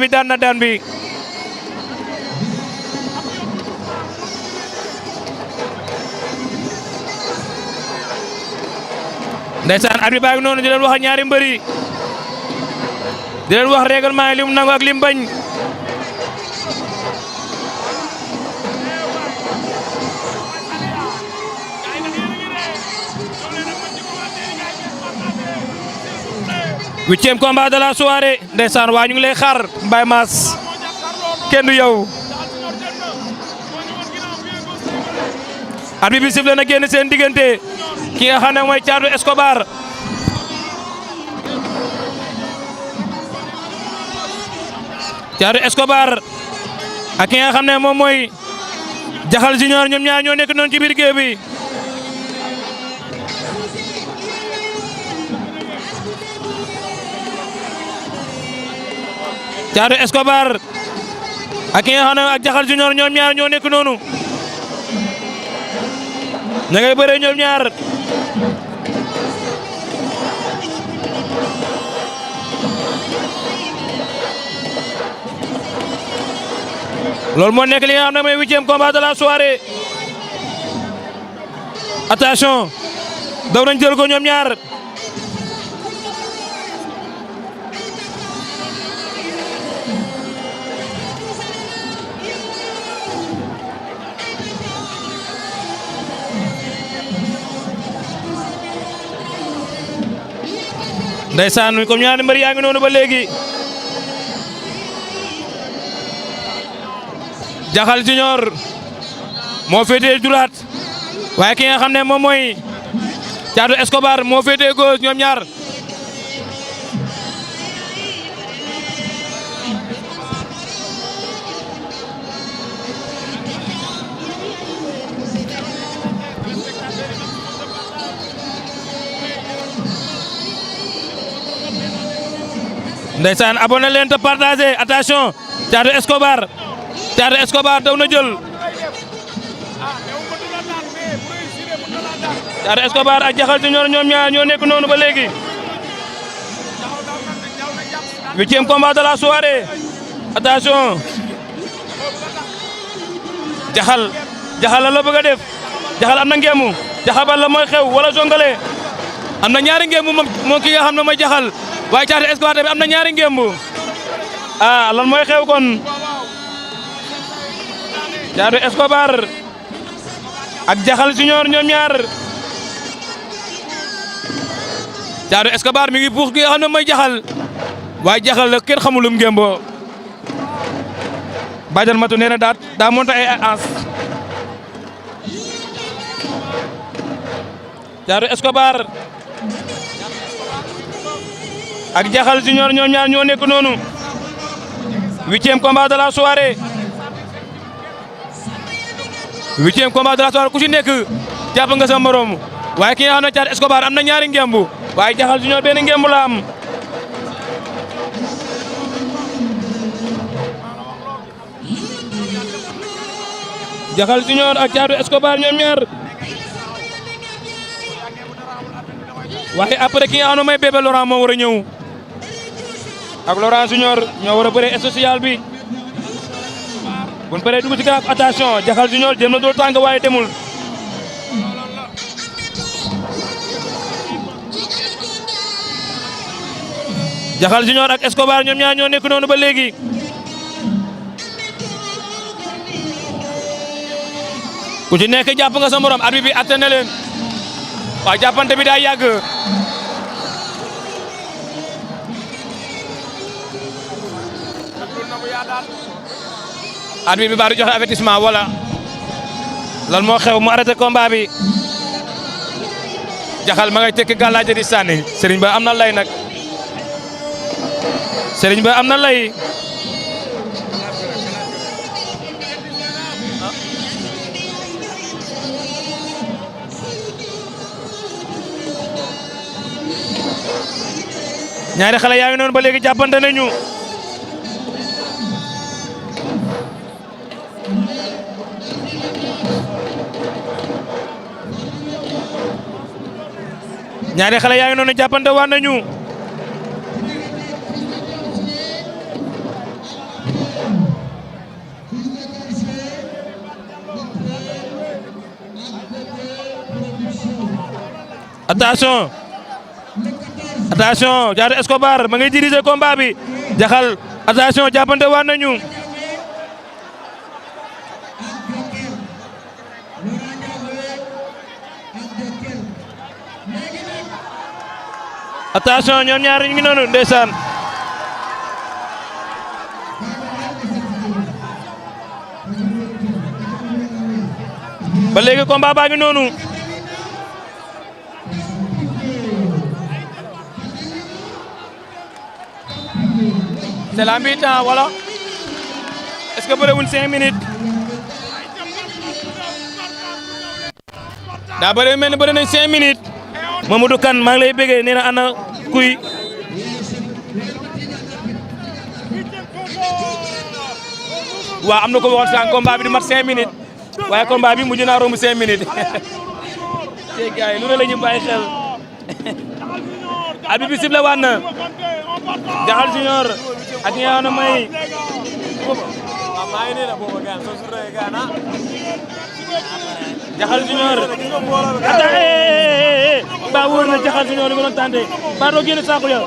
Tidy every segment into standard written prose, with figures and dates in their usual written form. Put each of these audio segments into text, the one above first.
bi daan na daan bi ndeysaan arbitre baa ngi noonu di leen wax ñaari mbëri di leen wax règlement yi lim nangu ak lim bañ huitième combat de la soirée ndeysaan waa ñu ngi lay xaar Mbaye Mass kenn du yow arbitre bi sifflé na génn seen diggante ki nga xam ne mooy Thiatou Escobar ak ki nga xam ne moom mooy Jaxal Junior ñoom ñaar ñoo nekk noonu ci biir géew bi Thiatou Escobar ak ki nga xam ne ak Jaxal Junior ñoom ñaar ñoo nekk noonu ña ngay bëree ñoom ñaar loolu moo nekk li nga xam ne mooy huitième combat de la soirée attention daw nañ jël ko ñoom ñaar ndeysaan comme ñaari mbër yaa ngi noonu ba léegi Jaxal Junior moo féetee droite waaye ki nga xam ne moom mooy Thiatou Escobar moo féetee gauche ñoom ñaar ndeysaan abonné leen te partagé attention Thiatou Escobar daw na jël Thiatou Escobar ak Jaxal Junior ñoom ñaar ñoo nekk noonu ba léegi huitième combat de la soirée attention Jaxal la bëgg a def Jaxal am na ngemu Jaxal bal la mooy xew wala jongale am na ñaari ngemu moom ki nga xam ne mooy Jaxal waaye Thiatou Escobar tamit am na ñaari ngembu lan mooy xew kon Thiatou Escobar ak Jaxal Junior ñoom ñaar Thiatou Escobar mi ngi puux gi nga xam ne mooy Jaxal waaye Jaxal la kenn xamulum ngembo Badiane Matou nee na daa monté ay ans Thiatou Escobar ak Jaxal Junior ñoom ñaar ñoo nekk noonu huitième combat de la soirée ku ci nekk jàpp nga sa morom waaye ki nga xam ne Thiatou Escobar am na ñaari ngembu waaye Jaxal Junior benn ngembu la am Jaxal Junior ak Thiatou Escobar ñoom ñaar waaye après ki nga xam ne mooy Bébé Laurent moo war a ñëw ak Laurent Junior ñoo war a bëre social bi buñ paree dugg ci kanam attention Jaxal Junior jëm na dool tàng waaye demul Jaxal Junior ak Escobar ñoom ñaar ñoo nekk noonu ba léegi ku ci nekk jàpp nga sa morom arbitre bi atte na leen waaw jàppante bi daa yàgg arbitre bi baa di joxe avertissement wala lan moo xew mu arrêté combat bi Jaxal ma ngay tekki gàllaaje di sànni Serigne Ba am na lay nag Serigne Ba am na lay ñaari xale yaa ngi noonu ba léegi jàppante nañu ñaari xale yaa ngi noonu jàppante waan nañu attention Thiatou Escobar ma ngi diriger combat bi Jaxal attention jàppante waat nañu attention ñoom ñaar ñu ngi noonu ndeysaan ba léegi combat baa ngi noonu c'est la mi-temps wala est-ce que bëriwul 5 minutes daa bëri mel ni bëri nañ 5 minutes Mamadou Kane maa ngi lay bëggee nee na ana kuy waaw am na ko waxoon sànq combat bi di mat 5 minutes waaye combat bi mujj naa romb 5 minutes te gars yi lu ne la ñu bàyyi xel abi bi sifle waat na Jaxal Junior ak ñi nga xam ne mooy Jaxal Junior ata ba wóor na Jaxal Junior li ko doon tànte ba doo génne saako ya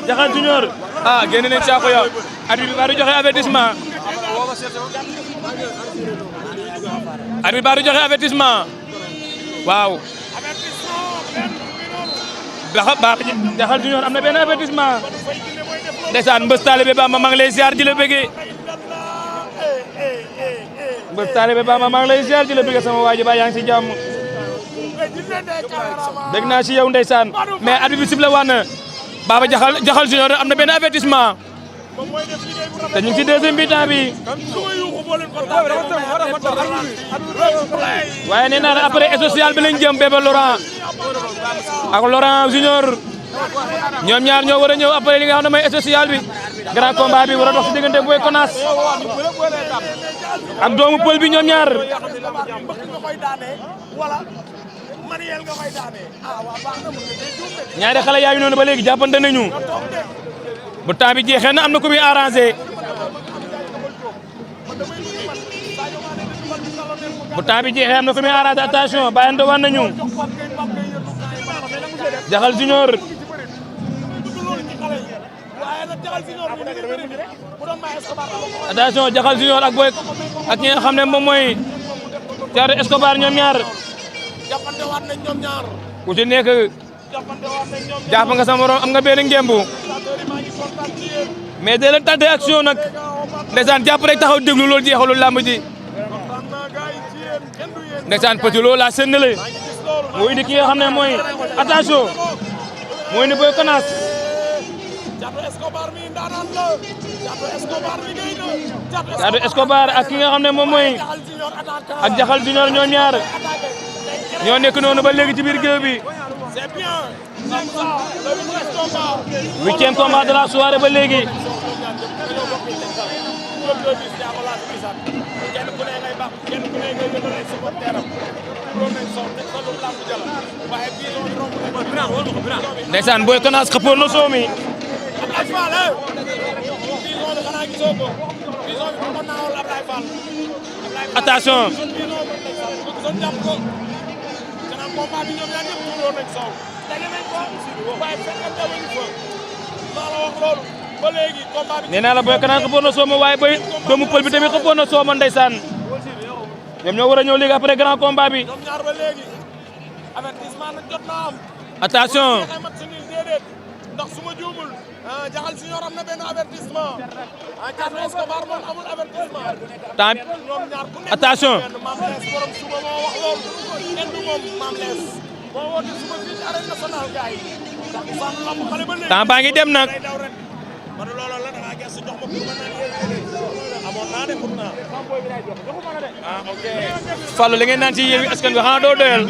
Jaxal Junior génne nañ saako ya arbitre bi ba du joxe avertissement arbitre ba du joxe avertissement waaw Jaxal Junior am na benn avertissement ndeysaan Mbës Talibé Bamba maa ngi lay ziar di la bëggee Mbës Talibé Bamba maa ngi lay ziar di la bëggee sama waa ji ba yaa ngi si jàmm dégg naa si yow ndeysaan mais arbitre bi sifflé waat na Baba Jaxal Junior am na benn avertissement te ñu ngi si deuxième mi-temps bi waaye nee naa la après social bi lañ jëm Bébé Laurent ak Laurent Junior ñoom ñaar ñoo war a ñëw après li nga xam ne mooy social bi grand combat bi war a dox si diggante Boy Konass ak doomu pël bi ñoom ñaar ñaari xale yaa ngi noonu ba léegi jàppante nañu bu temps bi jeexee na am na ku muy arrangé bu temps bi jeexee am na ku muy arrangé attention bàyyante waan nañu Jaxal Junior attention Jaxal Junior ak Boy ak ñi nga xam ne moom mooy Thiatou Escobar ñoom ñaar ku ci nekk jàpp nga sa morom am nga benn ngembu mais dee leen tenté action nag ndeysaan jàpp rek taxaw déglu loolu jeexalul làmb ji ndeysaan Petit Lo la sennale moo indi ki nga xam ne mooy attention moo indi Boy Konass Thiatou Escobar ak ki nga xam ne moom mooy ak Jaxal Junior ñoo ñaar ñoo nekk noonu ba léegi ci biir géew bi 8e combat de la soirée ba léegi ndeysaan Boy Konass xëppoon na soomi attention nee naa la Boy Konass xëppoon na sooma waaye Boy doomu pël bi tamit xëppoon na sooma ndeysaan ñoom ñoo war a ñëw léegi après grand combat bi attention ndax suma juumul Jaxal Junior am na benn avertissement Thiatou Escobar moom amul avertissement temps attention Mame Less borom suba moo wax loolu kenn du moom Mame Less moo woote suba fii ci arène nationale gars yi ndax fan lamb xale ba léegi temps baa ngi dem nag man loolu la da ngaa gëstu jox ma pour ma naan amoon naa de pourtant ok Fallou li ngeen naan ci Yewwi Askan Wi xanaa doo doyal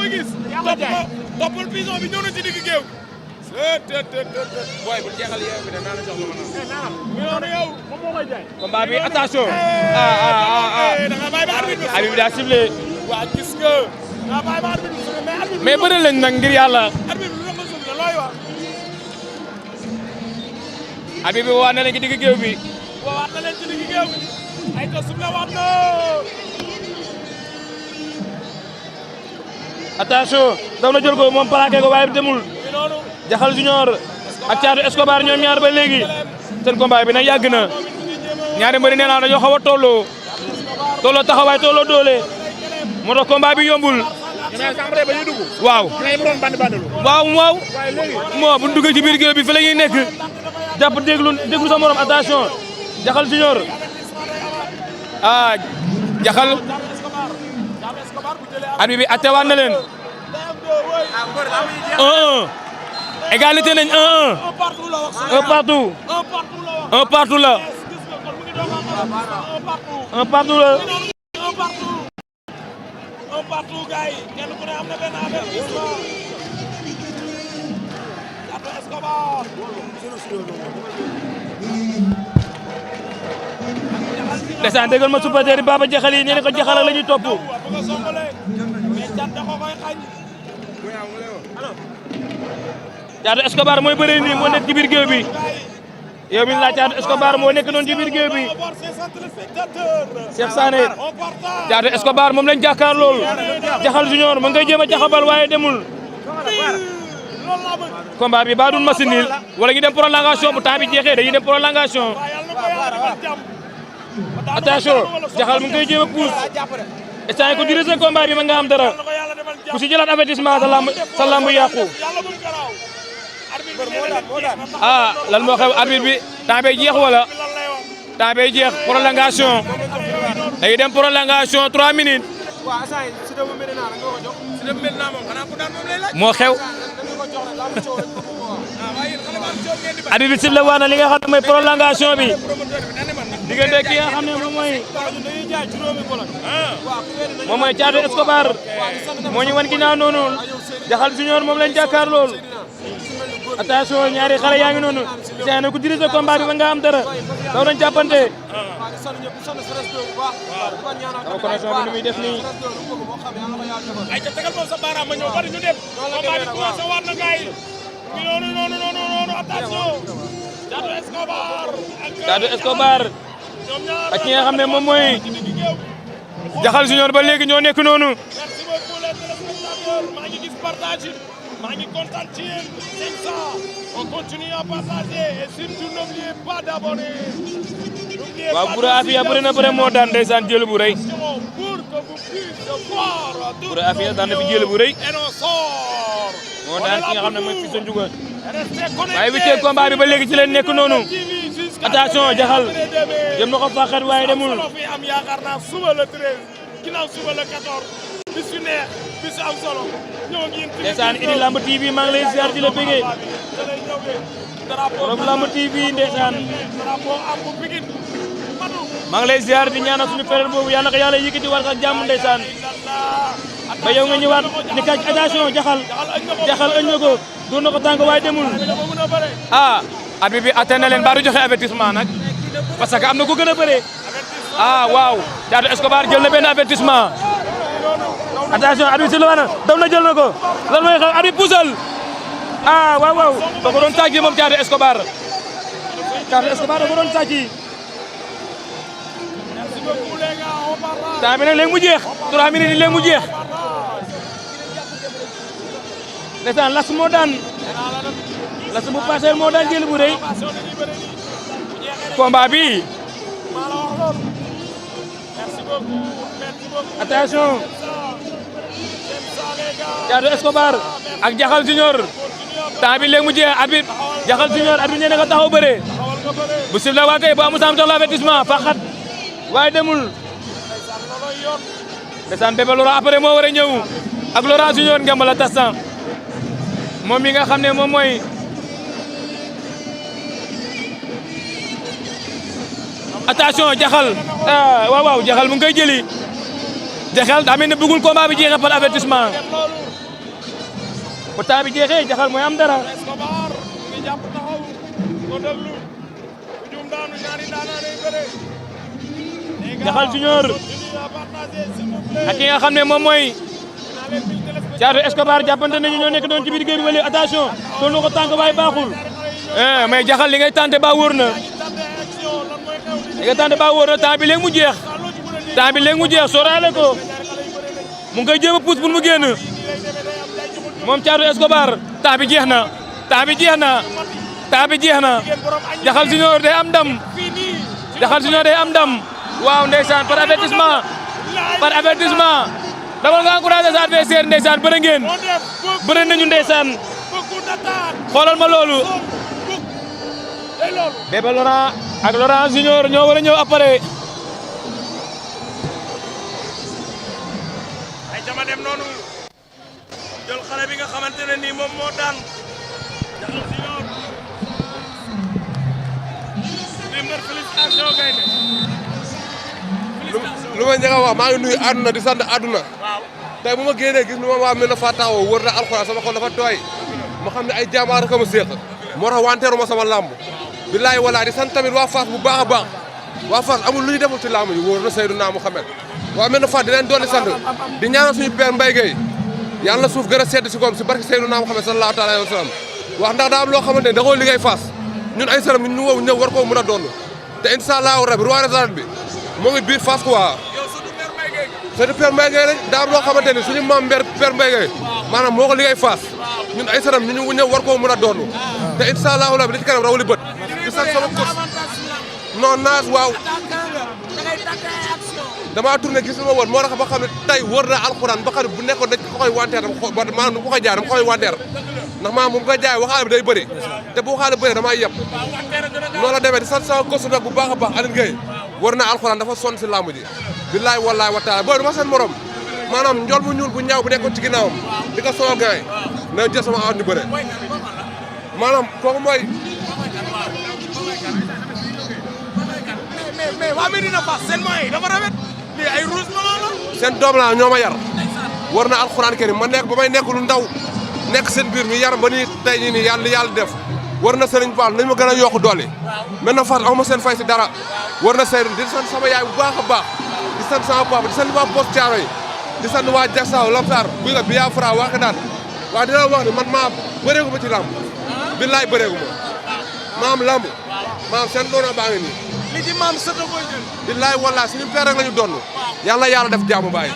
toppal bison bi ñëw na ci digg géew boy bu jeexal yow bi de naa la jox lu ma naan noonu yow moom moo koy jaay combat bi attention da nga bàyyi ba arbitre bi arbitre bi daa sifflé waa gis nga da bàyyi ba arbitre bi mais arbitre mais bëri lañ nag ngir yàlla arbitre bi lu ko suuf la looy wax arbitre bi waa na leen ci digg géew bi waat na leen ci digg géew bi ay ko suuf la waat na attention daw na jël ko moom plaqué ko waaye demul Jaxal Junior ak Thiatou Escobar ñoom ñaar ba léegi seen combat bi nag yàgg na ñaari mbëri nee naa dañoo xaw a tolloo taxawaay tolloo doole moo tax combat bi yombul. waaw. waaw moo bu ñu duggee ci biir géew bi fi la ñuy nekk jàpp déglu sa morom attention Jaxal Junior Jaxal arbitre bi attewaat na leen 1-1 égalité nañ 1-1 un partout la un partout la gars yi kenn ku ne am na benn avertissement Thiatou Escobar ndeysaan déggal ma supporter yi Baba Jaxal yi nee na ko Jaxal ak la ñuy topp Thiatou Escobar mooy bëre nii moo nekk ci biir géew bi yow mi la Thiatou Escobar moo nekk noonu ci biir géew bi Cheikh Sané Thiatou Escobar moom lañ jàkkaar lool Jaxal Junior mu ngay jéem a jaxabal waaye demul combat bi ba dun machine nil wala ñu dem prolongation bu temps bi jeexee dañuy dem prolongation attention Jaxal mu ngay jéem a pousse instant ko diriger combat bi ma nga am dara ku si jëlaat avertissement sa lamb yàqu lan moo xew arbitre bi temps bay jeex wala temps bay jeex prolongation dañuy dem prolongation 3 minutes moo xew arbitre bi sifflé waat na li nga xam ne mooy prolongation bi diggante ki nga xam ne moom mooy Thiatou Escobar moo ñu wan ginnaaw noonu Jaxal Junior moom lañ jàkkaar lool attention ñaari xale yaa ngi noonu seen ku diriger combat bi ba nga am dara daw nañ jàppante waaw connexion bi ni muy def nii ay ca tegal moom sa baaraam ma ñëw bari ñu dem combat bi commencé waat na gars yi noonu attention Thiatou Escobar ak ki nga xam ne moom mooy Jaxal Junior ba léegi ñoo nekk noonu merci beaucoup les téléspectateurs maa ngi gis partage maa ngi kontaan ci yéen c'est ça on continue à partager et surtout n'oubliez pas d'abonner waaw Boura Afia bëri na bëri moo daan ndeysaan jël bu rëy pour que vous puissiez voir Boura Afia daan na fi jël bu rëy et on sort moo daan ki nga xam ne mooy Fils de Ndiouga waaye huitième combat bi ba léegi ci leen nekk noonu attention Jaxal jëm na ko faaxat waaye demul fi am yaakaar naa suba le 13 ginnaaw suba le 14 bis yu neex bis am solo ñoo ngi ndeysaan Idi Lamb TV maa ngi lay ziar di la bëggee borom Lamb TV ndeysaan maa ngi lay ziar di ñaanal suñu frère boobu yàlla ko yàlla yëkkati war ak jàmm ndeysaan ba yow nga ñëwaat ni kaaj attention Jaxal ëñ na ko doon na ko tànk waaye demul arbitre bi atte na leen ba du joxe avertissement nag parce que am na ku gën a bëree waaw Thiatou Escobar jël na benn avertissement attention arbitre si la wana daw na jël na ko lan mooy xew arbitre puusal waaw da ko doon tàjji moom Thiatou Escobar da ko doon tàjji temps bi nag léegi mu jeex 3 minutes yi léegi mu jeex ndeysaan las moo daan las bu passé moo daan jël bu rëy combat bi attention Thiatou Escobar ak Jaxal Junior temps bi léegi mu jeex arbitre Jaxal Junior arbitre nee na nga taxaw bëre bu sifle waa kay bu amu sam jox la avertissement faxat waaye demul ndeysaan Bébé Laurent après moo war a ñëw ak Laurent Junior ngembal la tassan moom mi nga xam ne moom mooy attention Jaxal waaw Jaxal mu ngi koy jëli Jaxal daa mel ne bëggul combat bi jeexee par avertissement bu temps bi jeexee Jaxal mooy am dara Jaxal Junior ak ki nga xam ne moom mooy Thiatou Escobar jàppante nañu ñoo nekk doon ci biir géej gi wala attention doon na ko tànk waaye baaxul mais Jaxal li ngay tànte ba wóor na li ngay tànte ba wóor na temps bi léegi mu jeex temps bi léegi mu jeex sóoraale ko mu ngi koy jéem a pousse pour mu génn moom Thiatou Escobar temps bi jeex na temps bi jeex na temps bi jeex na Jaxal Junior day am ndam Jaxal Junior day am ndam waaw ndeysaan par avertissement dama nga encouragé sa adversaire ndeysaan bëre ngeen bëre nañu ndeysaan xoolal ma loolu Bébé Laurent ak Laurent Junior ñoo war a ñëw après ay jama dem noonu jël xale bi nga xamante ne nii moom moo daan Jaxal Junior limber félicitation gaynde lu ma njëkk a wax maa ngi nuyu àdduna di sant àdduna tey bu ma génnee gis nu ma waa mel na faa taxaw wër na alxuraan sama xol dafa tooy ma xam ne ay jàmbaar rek a ma séeq moo tax wanteeru ma sama làmb billaay walaay di sant tamit waa Fass bu baax a baax waa Fass amul lu ñu deful ci làmb ji wóor na Seydina Mouhamed waa mel na Fass di leen dolli sant di ñaanal suñu père Mbaye Gueye yàlla na suuf gën a sedd si koom si barke Seydina Mouhamed sallallahu taala alayhi wa sallam wax ndax daa am loo xamante ne da koo liggéey Fass ñun ay sëram ñu wow ñëw war koo mën a doon te incha allahu rabi roi des arènes bi moo ngi biir Fass quoi sëñ Père Mbaye Gueye rek daa am loo xamante ni suñu maam Père Mbaye Gueye maanaam moo ko liggéey Fass ñun ay sëram ñu ñëw war koo mën a doon te incha allahu rabi li ci kanam raw li bët di sant sama kos non naas waaw damaa tourné gis ma woon moo tax ba xam ne tey wër na alxuraan ba xam ne bu nekkoon dañ ko koy wanteer maanaam du ko koy jaay dama koy wanteer ndax maanaam bu koy jaay waxaale bi day bëri te bu waxaale bëri damaa yeb noonu la demee di sant sama kos nag bu baax a baax Aline Gueye wër na alxuraan dafa sonn si làmb ji billaay wallaay wa taala booy dama seen morom maanaam njool bu ñuul bu ñaaw bu nekkoon ci ginnaawam di ko soo gaay na jël sama avance ñu bëre maanaam kooku mooy mais waa Medina Fass seen moyen dafa rafet lii ay rouge la seen doom laa ñoo ma yar war na alxuraan kër ma nekk ba may nekk lu ndaw nekk seen biir mi yar ba nii tey nii yàlla def war na Serigne Fall nañ ma gën a yokk doole maintenant Fass aw ma seen fay si dara war na Seydou di sant sama yaay bu baax a baax di sant sama papa di sant waa Poste Thiaroye di sant waa Jaksaaw Lamsar buy nga Biafra waa Xadaat waaw dina wax ni man maa bëreegu ma ci làmb billaay bëreegu ma maam làmb maam seen doona baa ngi nii li ci maam sëta koy jël billaay wallaay suñu père rek la ñu donn yàlla def jaamu baay